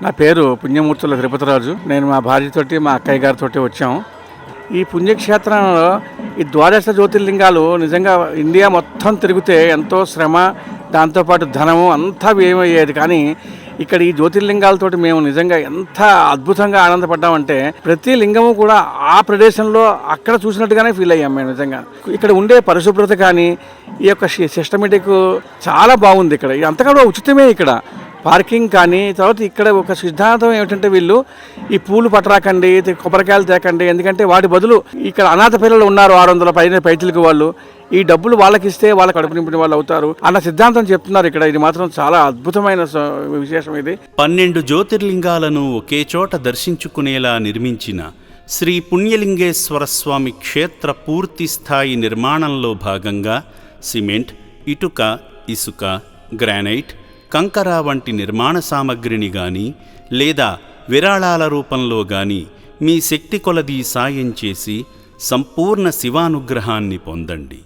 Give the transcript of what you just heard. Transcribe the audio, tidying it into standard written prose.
నా పేరు పుణ్యమూర్తుల తిరుపతిరాజు. నేను మా భార్యతోటి మా అక్కయ్య గారితో వచ్చాము. ఈ పుణ్యక్షేత్రంలో ఈ ద్వాదశ జ్యోతిర్లింగాలు నిజంగా ఇండియా మొత్తం తిరిగితే ఎంతో శ్రమ, దాంతోపాటు ధనము అంతా వ్యయమయ్యేది. కానీ ఇక్కడ ఈ జ్యోతిర్లింగాలతోటి మేము నిజంగా ఎంత అద్భుతంగా ఆనందపడ్డామంటే ప్రతి లింగము కూడా ఆ ప్రదేశంలో అక్కడ చూసినట్టుగానే ఫీల్ అయ్యాం మేము. నిజంగా ఇక్కడ ఉండే పరిశుభ్రత కానీ ఈ యొక్క సిస్టమేటిక్ చాలా బాగుంది. ఇక్కడ అంతా కూడా ఉచితమే. ఇక్కడ పార్కింగ్ కానీ, తర్వాత ఇక్కడ ఒక సిద్ధాంతం ఏమిటంటే వీళ్ళు ఈ పూలు పట్టరాకండి, కొబ్బరికాయలు తేకండి, ఎందుకంటే వాటి బదులు ఇక్కడ అనాథ పిల్లలు ఉన్నారు 600 పైచిలకు, వాళ్ళు ఈ డబ్బులు వాళ్ళకి ఇస్తే వాళ్ళ కడుపు నింపిన వాళ్ళు అవుతారు అన్న సిద్ధాంతం చెప్తున్నారు ఇక్కడ. ఇది మాత్రం చాలా అద్భుతమైన విశేషం. ఇది 12 జ్యోతిర్లింగాలను ఒకే చోట దర్శించుకునేలా నిర్మించిన శ్రీ పుణ్యలింగేశ్వర స్వామి క్షేత్ర పూర్తి స్థాయి నిర్మాణంలో భాగంగా సిమెంట్, ఇటుక, ఇసుక, గ్రానైట్, కంకర వంటి నిర్మాణ సామగ్రిని గాని లేదా విరాళాల రూపంలో గాని మీ శక్తి కొలది సాయం చేసి సంపూర్ణ శివానుగ్రహాన్ని పొందండి.